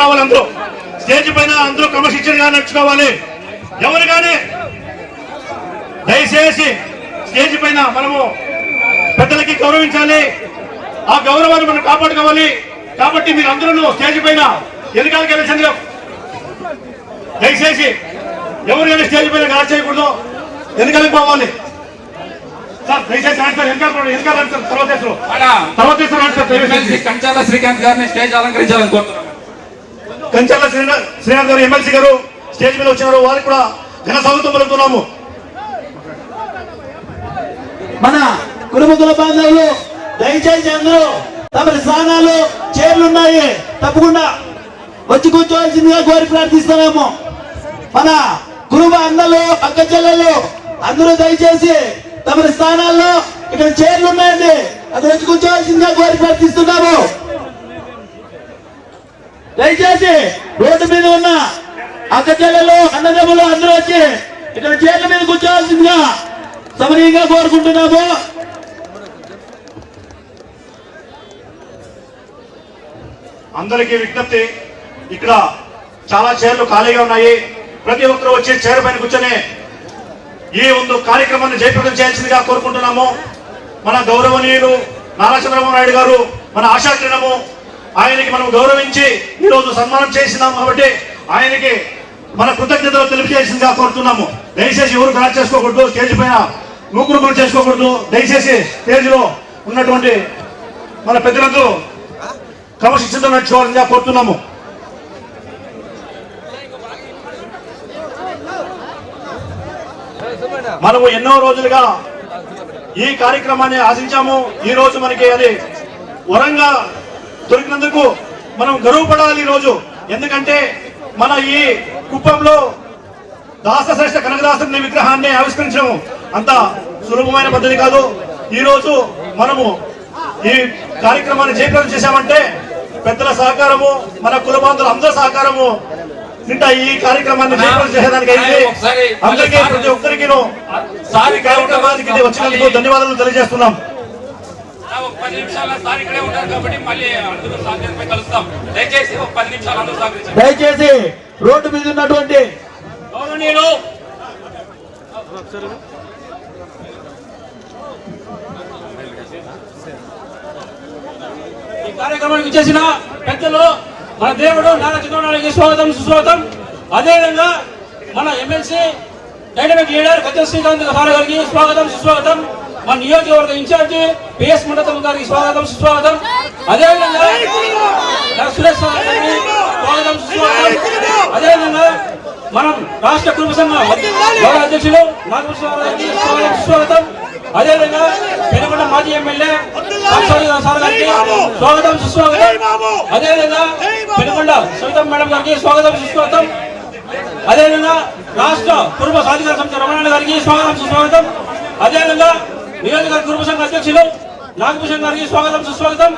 రావాలి. అందరూ స్టేజ్ పైన అందరూ క్రమశిక్షణగా నడుచుకోవాలి. ఎవరు కానీ దయచేసి స్టేజ్ పైన మనము పెద్దలకి గౌరవించాలి. ఆ గౌరవాన్ని మనం కాపాడుకోవాలి. కాబట్టి మీరు అందరూ స్టేజ్ పైన ఎన్నికలకి వెళ్ళేసండి. దయచేసి ఎవరు కానీ స్టేజ్ పైన గాలి చేయకూడదు. ఎన్నికలకు పోవాలి సార్. దయచేసి కంచాల శ్రీకాంత్ గారిని స్టేజ్ అలంకరించాలని కోరుతున్నాం. కంచాల శ్రీకాంత్ గారు ఎమ్మెల్సీ గారు స్టేజ్ మీద వచ్చినారు. వారికి కూడా ఘన స్వాగతం పలుకుతున్నాము. మన కుటుంబ బాంధవులు దయచేసి అందరూ తమ స్థానాలు చైర్లున్నాయి, తప్పకుండా వచ్చి కూర్చోవలసిందిగా కోరి ప్రార్థిస్తున్నాము. మన కుటుంబ అన్నలు అక్క చెల్లెలు అందరూ దయచేసి తమ స్థానాల్లో ఇక్కడ చైర్లు ఉన్నాయండి, అది వచ్చి కూర్చోవలసిందిగా కోరి ప్రార్థిస్తున్నాము. దయచేసి రోడ్డు మీద ఉన్న అక్క చెల్లెలు అన్నదమ్ములు అందరూ వచ్చి ఇక్కడ చైర్ల మీద కూర్చోవలసిందిగా సమనీయంగా కోరుకుంటున్నాము. అందరికీ విజ్ఞప్తి, ఇక్కడ చాలా చైర్లు ఖాళీగా ఉన్నాయి. ప్రతి ఒక్కరూ వచ్చి చైర్ పైన కూర్చొని ఈ ముందు కార్యక్రమాన్ని జయప్రదం చేయాల్సిందిగా కోరుకుంటున్నాము. మన గౌరవనీయులు నారా చంద్రబాబు నాయుడు గారు మన ఆశాకిరణము, ఆయనకి మనం గౌరవించి ఈరోజు సన్మానం చేసినాము. కాబట్టి ఆయనకి మన కృతజ్ఞతలు తెలియజేసిందిగా కోరుతున్నాము. దయచేసి ఎవరు ఖరాబ్ చేసుకోకూడదు, స్టేజ్ పైన నూకురుకులు చేసుకోకూడదు. దయచేసి స్టేజ్ లో ఉన్నటువంటి మన పెద్దలందరూ క్రమశిక్షణతో నడుచుకోవాలని కోరుతున్నాము. మనము ఎన్నో రోజులుగా ఈ కార్యక్రమాన్ని ఆశించాము. ఈ రోజు మనకి అది వరంగా దొరికినందుకు మనం గర్వపడాలి ఈ రోజు. ఎందుకంటే మన ఈ కుప్పంలో దాసశ్రేష్ఠ కనకదాసుని విగ్రహాన్ని ఆవిష్కరించడం అంత సులభమైన పద్ధతి కాదు. ఈ రోజు మనము ఈ కార్యక్రమాన్ని జయప్రదం చేశామంటే పెద్దల సహకారము, మన కుల బాంధవుల అందరి సహకారము నిండా ఈ కార్యక్రమాన్ని జయప్రదం చేసేదానికి అయింది. అందరికీ ప్రతి ఒక్కరికి కార్యక్రమానికి వచ్చినందుకు ధన్యవాదాలు తెలియజేస్తున్నాం. దయచేసి రోడ్డు మీద ఉన్నటువంటి ఈ కార్యక్రమానికి చేసిన పెద్దలు మన దేవుడు నారా చంద్రబాబు నాయుడుకి స్వాగతం సుస్వాగతం. అదేవిధంగా మన MLC dynamic leader Kanchala Srikanth sir గారికి స్వాగతం సుస్వాగతం. మన నియోజకవర్గ ఇన్ఛార్జి పిఎస్ మండతం గారికి స్వాగతం సుస్వాగతం. అదేవిధంగా సురేష్ సార్ గారికి స్వాగతం సుస్వాగతం. అదేవిధంగా మనం రాష్ట్ర కుటుంబ సంఘ గౌరవ అధ్యక్షులు నాగభూషణ గారికి స్వాగతం సుస్వాగతం. అదేవిధంగా పెనుగొండ మాజీ ఎమ్మెల్యే సార్ గారికి స్వాగతం సుస్వాగతం. అదేవిధంగా పెనుగొండ సవితం మేడం గారికి స్వాగతం సుస్వాగతం. అదేవిధంగా రాష్ట్ర కుటుంబ సాధికార సంస్థ రమణ గారికి స్వాగతం సుస్వాగతం. అదేవిధంగా నియోజకవర్గ కుటుంబ సంఘ అధ్యక్షులు నాగభూషణ్ గారికి స్వాగతం సుస్వాగతం.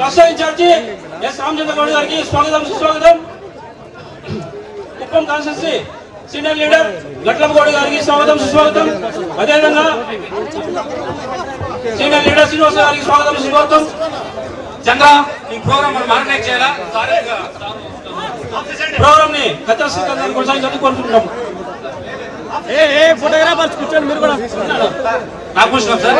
రాష్ట్ర ఇన్ఛార్జి ఎస్ రామచంద్ర గౌడ్ గారికి స్వాగతం సుస్వాగతం. కుప్పం కాన్స్టిట్యూన్సీ సీనియర్ లీడర్ గట్లగౌడ్ గారికి స్వాగతం సుస్వాగతం. అదేవిధంగా సీనియర్ లీడర్ శ్రీనివాస గారికి స్వాగతం సుస్వాగతం. చంద్ర ఈ ప్రోగ్రామ్ మనం ఆర్గనైజ్ చేయాలా? ప్రోగ్రామ్ ని కంచాల శ్రీకాంత్ గారిని కొనసాగించాలని కోరుకుంటున్నాం. ఫోటోగ్రాఫర్స్ కూర్చొని మీరు కూడా నాగభూషణం సార్